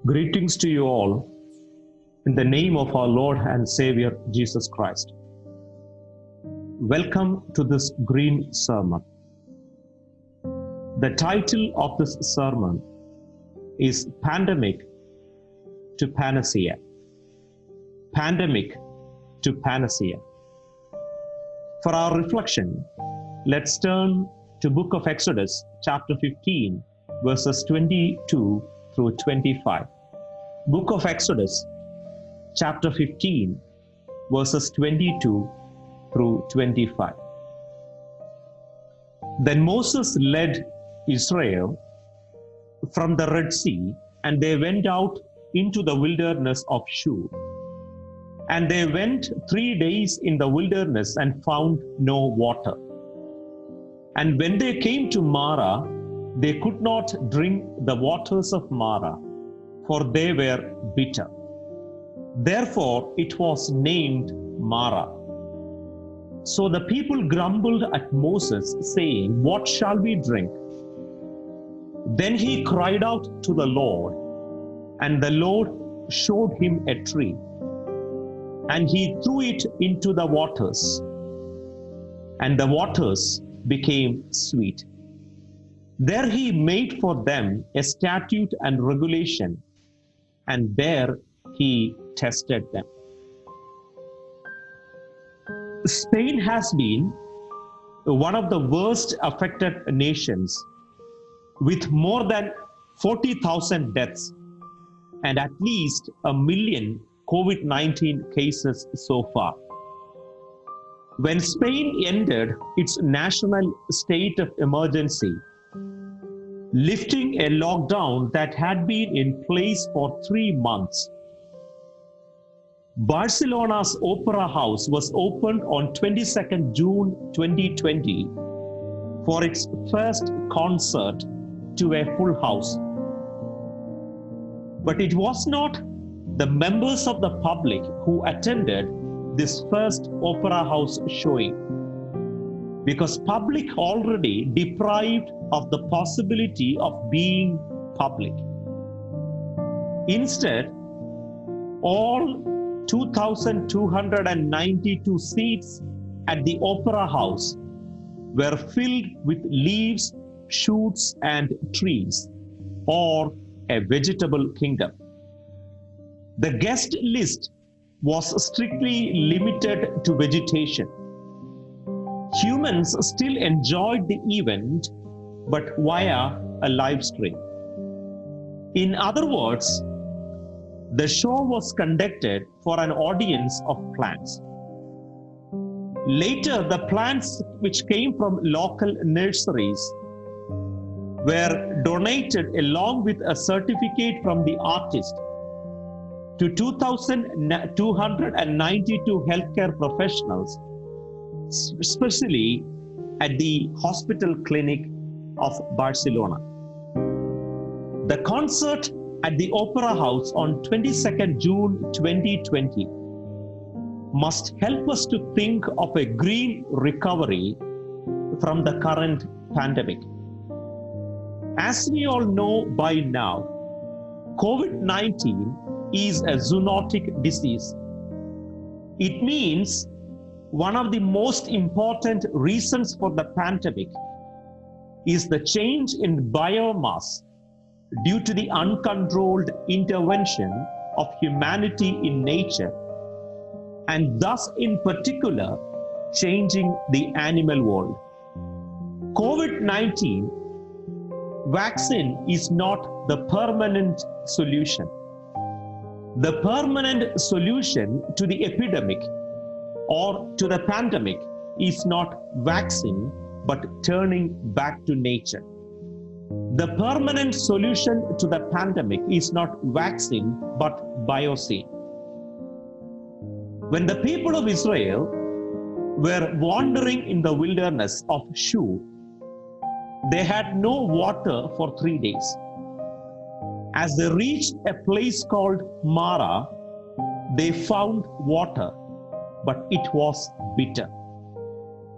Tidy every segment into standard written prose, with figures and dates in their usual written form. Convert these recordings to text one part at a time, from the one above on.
Greetings to you all in the name of our Lord and Savior Jesus Christ. Welcome to this green sermon. The title of this sermon is Pandemic to Panacea. Pandemic to Panacea. For our reflection, let's turn to Book of Exodus, chapter 15, verses 22 through 25. Book of Exodus, chapter 15, verses 22 through 25. Then Moses led Israel from the Red Sea, and they went out into the wilderness of Shur. And they went 3 days in the wilderness and found no water. And when they came to Marah, they could not drink the waters of Marah, for they were bitter. Therefore it was named Marah. So the people grumbled at Moses, saying, "What shall we drink?" Then he cried out to the Lord, and the Lord showed him a tree, and he threw it into the waters, and the waters became sweet. There he made for them a statute and regulation, and there he tested them. Spain has been one of the worst affected nations, with more than 40,000 deaths and at least 1 million COVID-19 cases so far. When Spain ended its national state of emergency, lifting a lockdown that had been in place for 3 months, Barcelona's Opera House was opened on 22nd June 2020 for its first concert to a full house. But it was not the members of the public who attended this first Opera House showing, because public already deprived of the possibility of being public. Instead, all 2,292 seats at the Opera House were filled with leaves, shoots, and trees, or a vegetable kingdom. The guest list was strictly limited to vegetation. Humans still enjoyed the event, but via a live stream. In other words, the show was conducted for an audience of plants. Later, the plants which came from local nurseries were donated along with a certificate from the artist to 2,292 healthcare professionals, especially at the hospital clinic of Barcelona. The concert at the Opera House on 22nd June 2020 must help us to think of a green recovery from the current pandemic. As we all know by now, COVID-19 is a zoonotic disease. It means one of the most important reasons for the pandemic is the change in biomass due to the uncontrolled intervention of humanity in nature, and thus in particular changing the animal world. COVID-19 vaccine is not the permanent solution. The permanent solution to the epidemic or to the pandemic is not vaccine, but turning back to nature. The permanent solution to the pandemic is not vaccine, but biocene. When the people of Israel were wandering in the wilderness of Shur, they had no water for 3 days. As they reached a place called Marah, they found water, but it was bitter.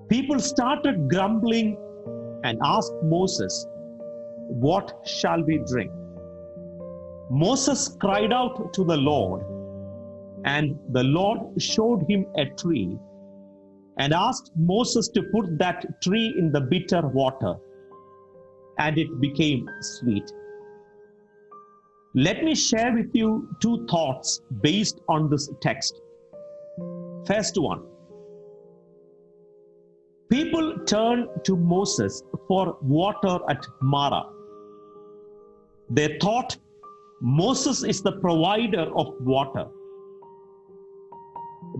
People started grumbling and asked Moses, "What shall we drink?" Moses cried out to the Lord, and the Lord showed him a tree and asked Moses to put that tree in the bitter water, and it became sweet. Let me share with you two thoughts based on this text. First one, people turned to Moses for water at Marah. They thought Moses is the provider of water.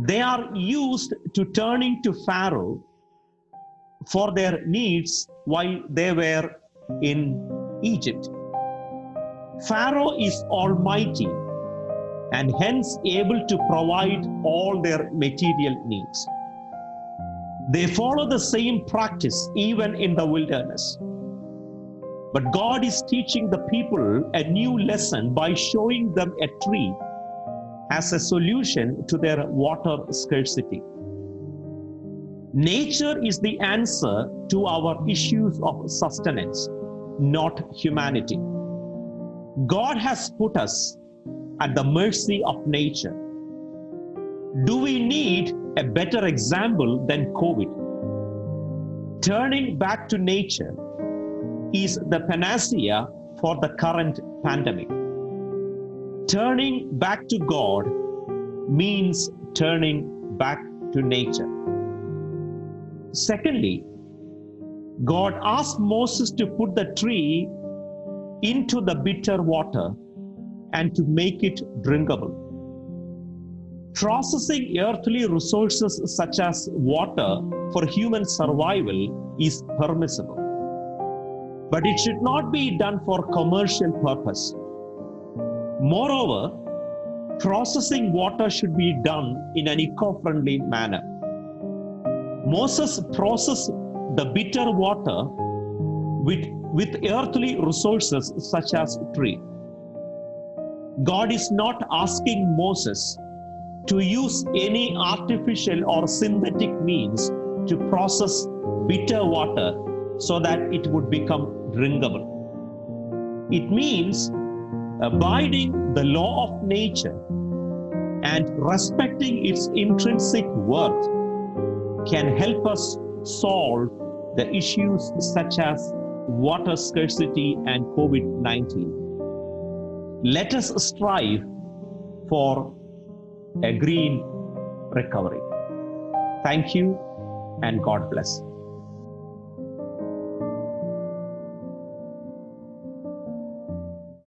They are used to turning to Pharaoh for their needs while they were in Egypt. Pharaoh is almighty and hence able to provide all their material needs. They follow the same practice even in the wilderness. But God is teaching the people a new lesson by showing them a tree as a solution to their water scarcity. Nature is the answer to our issues of sustenance, not humanity. God has put us at the mercy of nature. Do we need a better example than COVID? Turning back to nature is the panacea for the current pandemic. Turning back to God means turning back to nature. Secondly, God asked Moses to put the tree into the bitter water and to make it drinkable. Processing earthly resources such as water for human survival is permissible, but it should not be done for commercial purpose. Moreover, processing water should be done in an eco-friendly manner. Moses processed the bitter water with earthly resources such as tree. God is not asking Moses to use any artificial or synthetic means to process bitter water so that it would become drinkable. It means abiding the law of nature and respecting its intrinsic worth can help us solve the issues such as water scarcity and COVID-19. Let us strive for a green recovery. Thank you and God bless.